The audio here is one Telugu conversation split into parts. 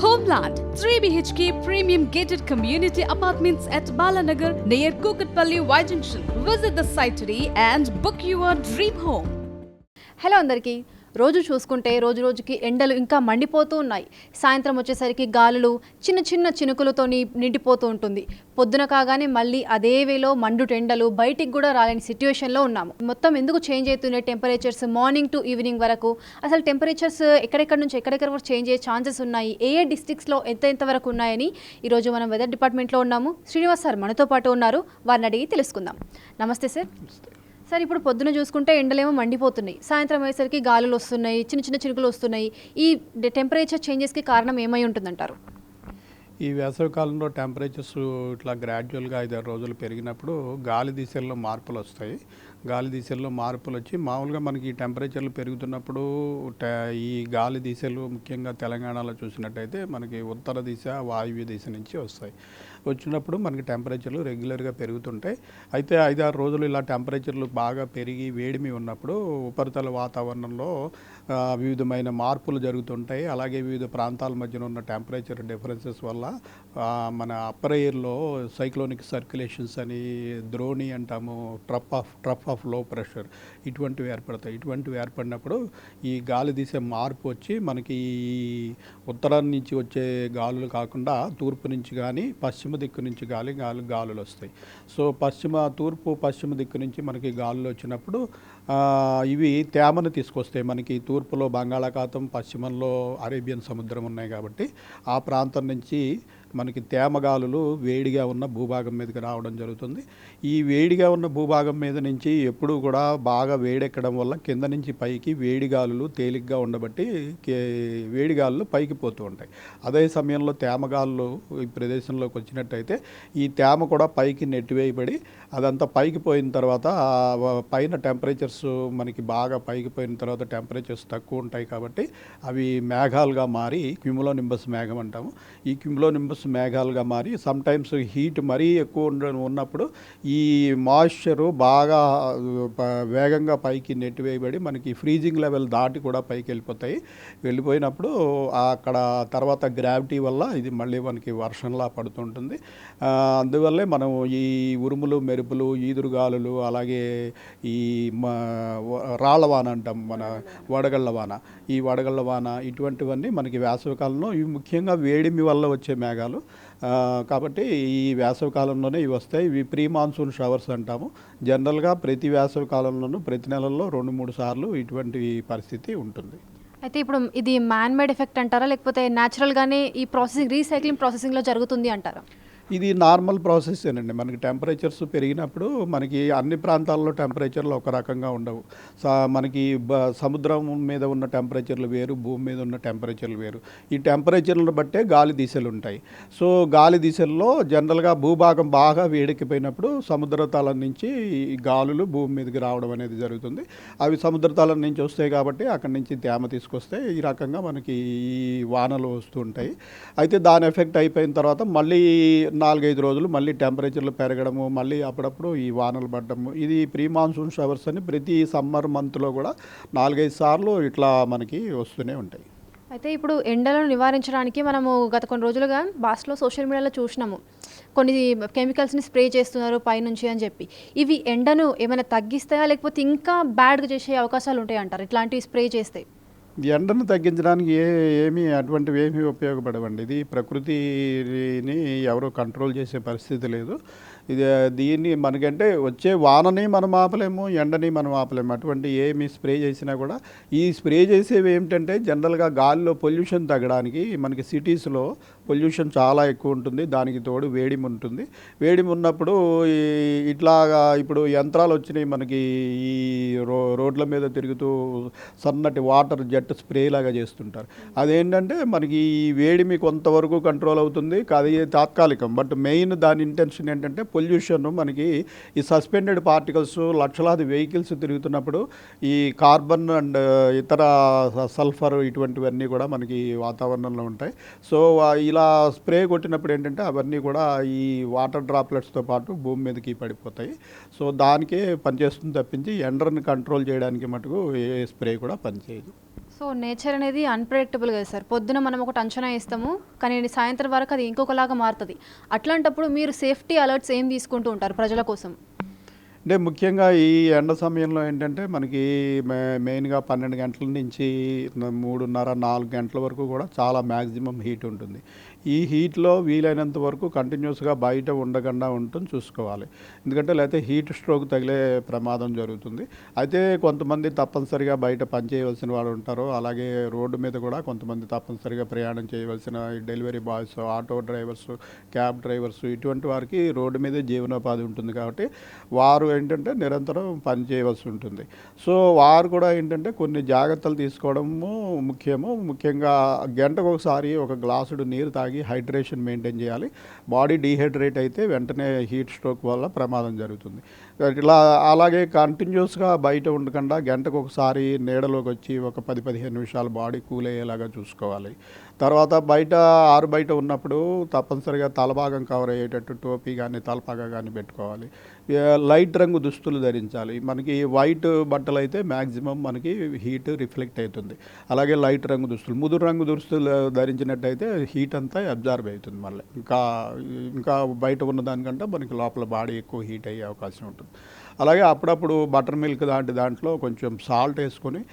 Homeland 3 BHK premium gated community apartments at Balanagar near Kukatpalli Y Junction. Visit the site today and book your dream home. Hello అందరికీ. రోజు చూసుకుంటే రోజుకి ఎండలు ఇంకా మండిపోతూ ఉన్నాయి. సాయంత్రం వచ్చేసరికి గాలులు చిన్న చిన్న చినుకులతో నిండిపోతూ ఉంటుంది. పొద్దున కాగానే మళ్ళీ అదే వేలో మండుట ఎండలు, బయటికి కూడా రాలేని సిచ్యువేషన్లో ఉన్నాము. మొత్తం ఎందుకు చేంజ్ అవుతున్నాయి టెంపరేచర్స్ మార్నింగ్ టు ఈవినింగ్ వరకు? అసలు టెంపరేచర్స్ ఎక్కడెక్కడ నుంచి ఎక్కడెక్కడ వరకు చేంజ్ అయ్యే ఛాన్సెస్ ఉన్నాయి, ఏ డిస్ట్రిక్ట్స్లో ఎంత వరకు ఉన్నాయని ఈరోజు మనం వెదర్ డిపార్ట్మెంట్లో ఉన్నాము. శ్రీనివాస్ సార్ మనతో పాటు ఉన్నారు, వారిని అడిగి తెలుసుకుందాం. నమస్తే సార్. సార్, ఇప్పుడు పొద్దున చూసుకుంటే ఎండలేమో మండిపోతున్నాయి, సాయంత్రం అయ్యేసరికి గాలులు వస్తున్నాయి, చిన్న చిన్న చినుకులు వస్తున్నాయి. ఈ టెంపరేచర్ చేంజెస్కి కారణం ఏమై ఉంటుందంటారు? ఈ వేసవికాలంలో టెంపరేచర్స్ ఇట్లా గ్రాడ్యువల్గా 5-6 రోజులు పెరిగినప్పుడు గాలి దిశల్లో మార్పులు వస్తాయి. గాలి దిశల్లో మార్పులు వచ్చి మామూలుగా మనకి ఈ టెంపరేచర్లు పెరుగుతున్నప్పుడు ఈ గాలి దిశలు ముఖ్యంగా తెలంగాణలో చూసినట్టయితే మనకి ఉత్తర దిశ, వాయువ్య దిశ నుంచి వస్తాయి. వచ్చినప్పుడు మనకి టెంపరేచర్లు రెగ్యులర్గా పెరుగుతుంటాయి. అయితే 5-6 రోజులు ఇలా టెంపరేచర్లు బాగా పెరిగి వేడిమి ఉన్నప్పుడు ఉపరితల వాతావరణంలో వివిధమైన మార్పులు జరుగుతుంటాయి. అలాగే వివిధ ప్రాంతాల మధ్యన ఉన్న టెంపరేచర్ డిఫరెన్సెస్ వల్ల మన అప్పర్ ఎయిర్లో సైక్లోనిక్ సర్క్యులేషన్స్ అని, ద్రోణి అంటాము, ట్రఫ్ ఆఫ్ లో ప్రెషర్, ఇటువంటివి ఏర్పడతాయి. ఇటువంటివి ఏర్పడినప్పుడు ఈ గాలి దిశ మార్పు వచ్చి మనకి ఉత్తరం నుంచి వచ్చే గాలులు కాకుండా తూర్పు నుంచి కానీ పశ్చిమ దిక్కు నుంచి గాలులు వస్తాయి. సో తూర్పు పశ్చిమ దిక్కు నుంచి మనకి గాలులు వచ్చినప్పుడు ఇవి తేమను తీసుకొస్తాయి. మనకి తూర్పులో బంగాళాఖాతం, పశ్చిమంలో అరేబియన్ సముద్రం ఉన్నాయి కాబట్టి ఆ ప్రాంతం నుంచి మనకి తేమగాలులు వేడిగా ఉన్న భూభాగం మీదకి రావడం జరుగుతుంది. ఈ వేడిగా ఉన్న భూభాగం మీద నుంచి ఎప్పుడూ కూడా బాగా వేడెక్కడం వల్ల కింద నుంచి పైకి వేడిగాలులు తేలిగ్గా ఉండబట్టి వేడిగాలులు పైకి పోతూ ఉంటాయి. అదే సమయంలో తేమగాలులు ఈ ప్రదేశంలోకి వచ్చినట్టయితే ఈ తేమ కూడా పైకి నెట్టివేయబడి అదంతా పైకి పోయిన తర్వాత పైన టెంపరేచర్స్ మనకి బాగా పైకి పోయిన తర్వాత టెంపరేచర్స్ తక్కువ ఉంటాయి కాబట్టి అవి మేఘాలుగా మారి క్యూములోనింబస్ మేఘం అంటాము. ఈ క్యూములోనింబస్ మేఘాలుగా మారి సమ్టైమ్స్ హీట్ మరీ ఎక్కువ ఉన్నప్పుడు ఈ మాయిశ్చరు బాగా వేగంగా పైకి నెట్టివేయబడి మనకి ఫ్రీజింగ్ లెవెల్ దాటి కూడా పైకి వెళ్ళిపోయినప్పుడు అక్కడ తర్వాత గ్రావిటీ వల్ల ఇది మళ్ళీ మనకి వర్షంలా పడుతుంటుంది. అందువల్లే మనం ఈ ఉరుములు, మెరుపులు, ఈదురుగాలులు, అలాగే ఈ రాళ్లవాన అంటాం, మన వడగళ్ల వాన, ఈ వడగళ్ల వాన ఇటువంటివన్నీ మనకి వేసవికాలంలో ఇవి ముఖ్యంగా వేడిమి వల్ల వచ్చే మేఘాలు. కాబట్టి ఈ వేసవికాలంలోనే ఇవి వస్తాయి. ఇవి ప్రీ మాన్సూన్ షవర్స్ అంటాము. జనరల్గా ప్రతి వేసవికాలంలోనూ ప్రతి నెలల్లో 2-3 సార్లు ఇటువంటి పరిస్థితి ఉంటుంది. అయితే ఇప్పుడు ఇది మ్యాన్ మేడ్ ఎఫెక్ట్ అంటారా, లేకపోతే న్యాచురల్గానే ఈ రీసైక్లింగ్ ప్రాసెసింగ్లో జరుగుతుంది అంటారా? ఇది నార్మల్ ప్రాసెస్సేనండి. మనకి టెంపరేచర్స్ పెరిగినప్పుడు మనకి అన్ని ప్రాంతాల్లో టెంపరేచర్లు ఒక రకంగా ఉండవు. మనకి సముద్రం మీద ఉన్న టెంపరేచర్లు వేరు, భూమి మీద ఉన్న టెంపరేచర్లు వేరు. ఈ టెంపరేచర్లను బట్టే గాలి దిశలు ఉంటాయి. సో గాలి దిశల్లో జనరల్గా భూభాగం బాగా వేడెక్కిపోయినప్పుడు సముద్రతలం నుంచి ఈ గాలులు భూమి మీదకి రావడం అనేది జరుగుతుంది. అవి సముద్రతలం నుంచి వస్తాయి కాబట్టి అక్కడి నుంచి తేమ తీసుకొస్తే ఈ రకంగా మనకి ఈ వానలు వస్తూ ఉంటాయి. అయితే దాని ఎఫెక్ట్ అయిపోయిన తర్వాత మళ్ళీ 4-5 రోజులు మళ్ళీ టెంపరేచర్లు పెరగడము, మళ్ళీ అప్పుడప్పుడు ఈ వానలు పడ్డము. ఇది ప్రీ మాన్సూన్ షవర్స్ అని ప్రతి సమ్మర్ మంత్లో కూడా 4-5 సార్లు ఇట్లా మనకి వస్తూనే ఉంటాయి. అయితే ఇప్పుడు ఎండలను నివారించడానికి మనము గత కొన్ని రోజులుగా బాస్లో సోషల్ మీడియాలో చూసినాము, కొన్ని కెమికల్స్ని స్ప్రే చేస్తున్నారు పైనుంచి అని చెప్పి. ఇవి ఎండను ఏమైనా తగ్గిస్తాయా, లేకపోతే ఇంకా బ్యాడ్గా చేసే అవకాశాలు ఉంటాయి అంటారు ఇట్లాంటివి స్ప్రే చేస్తే? ఎండను తగ్గించడానికి అటువంటివి ఏమీ ఉపయోగపడవండి. ఇది ప్రకృతిని ఎవరు కంట్రోల్ చేసే పరిస్థితి లేదు. దీన్ని మనకంటే వచ్చే వానని మనం ఆపలేము, ఎండని మనం ఆపలేము. అటువంటి ఏమి స్ప్రే చేసినా కూడా ఈ స్ప్రే చేసేవి ఏమిటంటే జనరల్గా గాలిలో పొల్యూషన్ తగ్గడానికి. మనకి సిటీస్లో పొల్యూషన్ చాలా ఎక్కువ ఉంటుంది, దానికి తోడు వేడిమి ఉంటుంది. వేడిమి ఉన్నప్పుడు ఇట్లాగా ఇప్పుడు యంత్రాలు వచ్చినాయి మనకి, ఈ రోడ్ల మీద తిరుగుతూ సన్నటి వాటర్ జెట్ స్ప్రే లాగా చేస్తుంటారు. అదేంటంటే మనకి ఈ వేడిమి కొంతవరకు కంట్రోల్ అవుతుంది, అది తాత్కాలికం. బట్ మెయిన్ దాని ఇంటెన్షన్ ఏంటంటే పొల్యూషన్. మనకి ఈ సస్పెండెడ్ పార్టికల్స్ లక్షలాది వెహికల్స్ తిరుగుతున్నప్పుడు ఈ కార్బన్ అండ్ ఇతర సల్ఫర్ ఇటువంటివన్నీ కూడా మనకి వాతావరణంలో ఉంటాయి. సో ఇలా స్ప్రే కొట్టినప్పుడు ఏంటంటే అవన్నీ కూడా ఈ వాటర్ డ్రాప్లెట్స్తో పాటు భూమి మీదకి పడిపోతాయి. సో దానికే పనిచేస్తుంది తప్పించి ఎండర్ని కంట్రోల్ చేయడానికి మటుకు ఏ స్ప్రే కూడా పనిచేయదు. సో నేచర్ అనేది అన్ప్రెడిక్టబుల్ కదా సార్. పొద్దున మనం ఒకటి అంచనా వేస్తాము, కానీ సాయంత్రం వరకు అది ఇంకొకలాగా మారుతుంది. అట్లాంటప్పుడు మీరు సేఫ్టీ అలర్ట్స్ ఏం తీసుకుంటూ ఉంటారు ప్రజల కోసం? అంటే ముఖ్యంగా ఈ ఎండ సమయంలో ఏంటంటే మనకి మెయిన్గా 12 గంటల నుంచి 3:30, 4 గంటల వరకు కూడా చాలా మ్యాక్సిమం హీట్ ఉంటుంది. ఈ హీట్లో వీలైనంత వరకు కంటిన్యూస్గా బయట ఉండకుండా ఉంటుంది చూసుకోవాలి. ఎందుకంటే లేకపోతే హీట్ స్ట్రోక్ తగిలే ప్రమాదం జరుగుతుంది. అయితే కొంతమంది తప్పనిసరిగా బయట పనిచేయవలసిన వాళ్ళు ఉంటారు. అలాగే రోడ్డు మీద కూడా కొంతమంది తప్పనిసరిగా ప్రయాణం చేయవలసిన delivery boys, auto drivers, cab drivers ఇటువంటి వారికి రోడ్డు మీదే జీవనోపాధి ఉంటుంది కాబట్టి వారు ఏంటంటే నిరంతరం పని చేయవలసి ఉంటుంది. సో వారు కూడా ఏంటంటే కొన్ని జాగ్రత్తలు తీసుకోవడము ముఖ్యము. ముఖ్యంగా గంటకు ఒకసారి ఒక గ్లాసుడు నీరు తాగి హైడ్రేషన్ మెయింటైన్ చేయాలి. బాడీ డీహైడ్రేట్ అయితే వెంటనే హీట్ స్ట్రోక్ వల్ల ప్రమాదం జరుగుతుంది. ఇలా అలాగే కంటిన్యూస్గా బయట ఉండకుండా గంటకు ఒకసారి నీడలోకి వచ్చి ఒక 10-15 నిమిషాలు బాడీ కూల్ అయ్యేలాగా చూసుకోవాలి. తర్వాత ఆరు బయట ఉన్నప్పుడు తప్పనిసరిగా తలభాగం కవర్ అయ్యేటట్టు టోపీ కానీ తలపాగా కానీ పెట్టుకోవాలి. లైట్ రంగు దుస్తులు ధరించాలి. మనకి వైట్ బట్టలు అయితే మ్యాక్సిమం మనకి హీట్ రిఫ్లెక్ట్ అవుతుంది. అలాగే లైట్ రంగు దుస్తులు, ముదురు రంగు దుస్తులు ధరించినట్టయితే హీట్ అంతా అబ్జర్వ్ అవుతుంది. మళ్ళీ ఇంకా బయట ఉన్న దానికంటే మనకి లోపల బాడీ ఎక్కువ హీట్ అయ్యే అవకాశం ఉంటుంది. అలాగే అప్పుడప్పుడు బటర్ మిల్క్ దాంట్లో కొంచెం సాల్ట్ వేసుకొని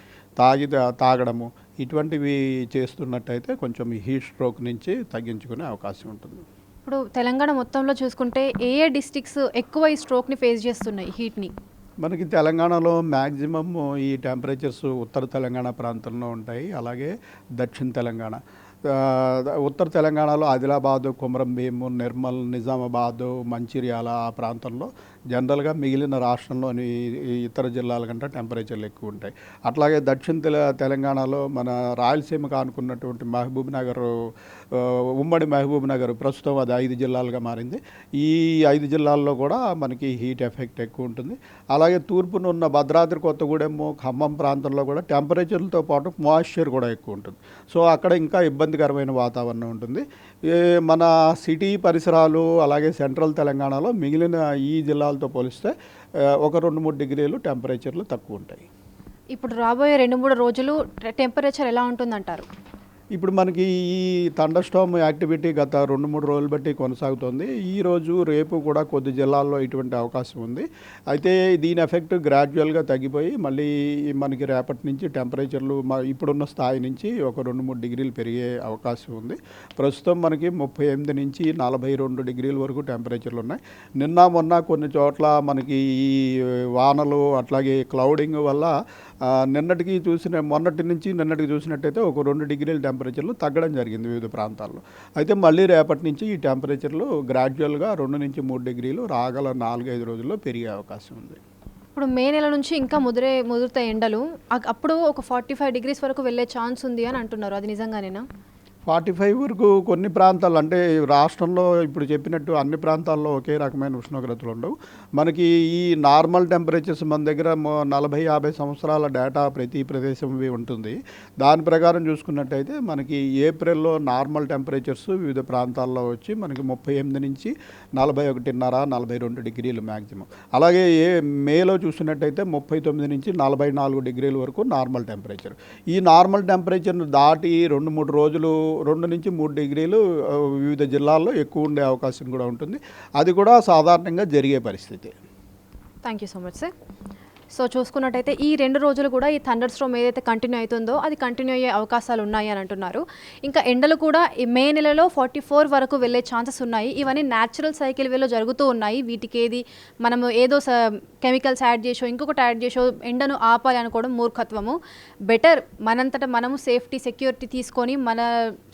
తాగడము ఇటువంటివి చేస్తున్నట్టయితే కొంచెం ఈ హీట్ స్ట్రోక్ నుంచి తగ్గించుకునే అవకాశం ఉంటుంది. ఇప్పుడు తెలంగాణ మొత్తంలో చూసుకుంటే ఏ ఏ డిస్ట్రిక్ట్స్ ఎక్కువ ఈ స్ట్రోక్ని ఫేస్ చేస్తున్నాయి హీట్ని? మనకి తెలంగాణలో మ్యాక్సిమమ్ ఈ టెంపరేచర్స్ ఉత్తర తెలంగాణ ప్రాంతంలో ఉంటాయి. అలాగే దక్షిణ తెలంగాణ, ఉత్తర తెలంగాణలో ఆదిలాబాదు, కొమరంభీము, నిర్మల్, నిజామాబాదు, మంచిర్యాల ఆ ప్రాంతంలో జనరల్గా మిగిలిన రాష్ట్రంలోని ఇతర జిల్లాల కంటే టెంపరేచర్లు ఎక్కువ ఉంటాయి. అట్లాగే దక్షిణ తెలంగాణలో మన రాయలసీమకు ఆనుకున్నటువంటి మహబూబ్ నగర్, ఉమ్మడి మహబూబ్ నగర్ ప్రస్తుతం అది 5 జిల్లాలుగా మారింది. ఈ 5 జిల్లాల్లో కూడా మనకి హీట్ ఎఫెక్ట్ ఎక్కువ ఉంటుంది. అలాగే తూర్పున ఉన్న భద్రాద్రి, కొత్తగూడెం, ఖమ్మం ప్రాంతంలో కూడా టెంపరేచర్లతో పాటు మాయిశ్చర్ కూడా ఎక్కువ ఉంటుంది. సో అక్కడ ఇంకా ఇబ్బందికరమైన వాతావరణం ఉంటుంది. మన సిటీ పరిసరాలు అలాగే సెంట్రల్ తెలంగాణలో మిగిలిన ఈ జిల్లాలతో పోలిస్తే ఒక 2-3 డిగ్రీలు టెంపరేచర్లు తక్కువ ఉంటాయి. ఇప్పుడు రాబోయే 2-3 రోజులు టెంపరేచర్ ఎలా ఉంటుందంటారు? ఇప్పుడు మనకి ఈ థండర్ స్టార్మ్ యాక్టివిటీ గత 2-3 రోజులు బట్టి కొనసాగుతుంది. ఈరోజు రేపు కూడా కొద్ది జిల్లాల్లో ఇటువంటి అవకాశం ఉంది. అయితే దీని ఎఫెక్ట్ గ్రాడ్యువల్గా తగ్గిపోయి మళ్ళీ మనకి రేపటి నుంచి టెంపరేచర్లు ఇప్పుడున్న స్థాయి నుంచి ఒక 2-3 డిగ్రీలు పెరిగే అవకాశం ఉంది. ప్రస్తుతం మనకి 38 నుంచి 42 డిగ్రీల వరకు టెంపరేచర్లు ఉన్నాయి. నిన్న మొన్న కొన్ని చోట్ల మనకి ఈ వానలు అట్లాగే క్లౌడింగ్ వల్ల మొన్నటి నుంచి నిన్నటికి చూసినట్టయితే ఒక 2 డిగ్రీల టెంపరేచర్లు తగ్గడం జరిగింది వివిధ ప్రాంతాల్లో. అయితే మళ్ళీ రేపటి నుంచి ఈ టెంపరేచర్లు గ్రాడ్యువల్గా 2 నుంచి 3 డిగ్రీలు రాగల 4-5 రోజుల్లో పెరిగే అవకాశం ఉంది. ఇప్పుడు మే నెల నుంచి ఇంకా ముదురుతాయి ఎండలు. అప్పుడు ఒక 45 డిగ్రీస్ వరకు వెళ్ళే ఛాన్స్ ఉంది అని అంటున్నారు. అది నిజంగానేనా? 45 వరకు కొన్ని ప్రాంతాలు, అంటే రాష్ట్రంలో ఇప్పుడు చెప్పినట్టు అన్ని ప్రాంతాల్లో ఒకే రకమైన ఉష్ణోగ్రతలు ఉండవు. మనకి ఈ నార్మల్ టెంపరేచర్స్ మన దగ్గర 40-50 సంవత్సరాల డేటా ప్రతి ప్రదేశం ఉంటుంది. దాని ప్రకారం చూసుకున్నట్టయితే మనకి ఏప్రిల్లో నార్మల్ టెంపరేచర్స్ వివిధ ప్రాంతాల్లో వచ్చి మనకి 38 నుంచి 41.5-42 డిగ్రీలు మ్యాక్సిమం. అలాగే మేలో చూసినట్టయితే 39 నుంచి 44 డిగ్రీల వరకు నార్మల్ టెంపరేచర్. ఈ నార్మల్ టెంపరేచర్ను దాటి 2-3 రోజులు 2 నుంచి 3 డిగ్రీలు వివిధ జిల్లాల్లో ఎక్కువ ఉండే అవకాశం కూడా ఉంటుంది. అది కూడా సాధారణంగా జరిగే పరిస్థితి. Thank you so much sir. So చూసుకున్నట్టయితే ఈ 2 రోజులు కూడా ఈ థండర్ స్టార్మ్ ఏదైతే కంటిన్యూ అవుతుందో అది కంటిన్యూ అయ్యే అవకాశాలు ఉన్నాయి అని అంటున్నారు. ఇంకా ఎండలు కూడా ఈ మే నెలలో 44 వరకు వెళ్ళే ఛాన్సెస్ ఉన్నాయి. ఇవన్నీ న్యాచురల్ సైకిల్ వేలో జరుగుతూ ఉన్నాయి. వీటికి ఏది మనము ఏదో కెమికల్స్ యాడ్ చేసో ఇంకొకటి యాడ్ చేసో ఎండను ఆపాలి అనుకోవడం మూర్ఖత్వము. బెటర్ మనంతటా మనము సెక్యూరిటీ తీసుకొని మన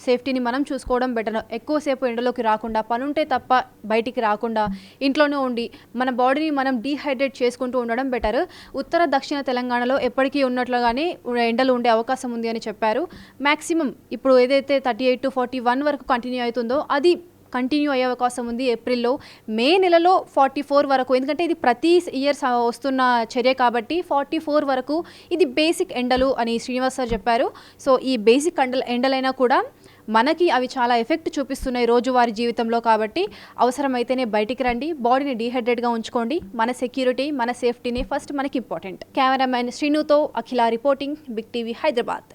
సేఫ్టీని మనం చూసుకోవడం బెటర్. ఎక్కువసేపు ఎండలోకి రాకుండా, పనుంటే తప్ప బయటికి రాకుండా ఇంట్లోనే ఉండి మన బాడీని మనం డీహైడ్రేట్ చేసుకుంటూ ఉండడం బెటర్. ఉత్తర దక్షిణ తెలంగాణలో ఎప్పటికీ ఉన్నట్లుగానే ఎండలు ఉండే అవకాశం ఉంది అని చెప్పారు. మ్యాక్సిమం ఇప్పుడు ఏదైతే 38 to 41 వరకు కంటిన్యూ అవుతుందో అది కంటిన్యూ అయ్యే అవకాశం ఉంది ఏప్రిల్లో. మే నెలలో 44 వరకు, ఎందుకంటే ఇది ప్రతి ఇయర్ వస్తున్న చర్య కాబట్టి 44 వరకు ఇది బేసిక్ ఎండలు అని శ్రీనివాస్ సార్ చెప్పారు. సో ఈ బేసిక్ ఎండలైనా కూడా మనకి అవి చాలా ఎఫెక్ట్ చూపిస్తున్నాయి రోజువారీ జీవితంలో. కాబట్టి అవసరమైతేనే బయటికి రండి, బాడీని డీహైడ్రేట్గా ఉంచుకోండి. మన సెక్యూరిటీ, మన సేఫ్టీనే ఫస్ట్ మనకి ఇంపార్టెంట్. కెమెరామ్యాన్ శ్రీనుతో అఖిల రిపోర్టింగ్, బిగ్ టీవీ హైదరాబాద్.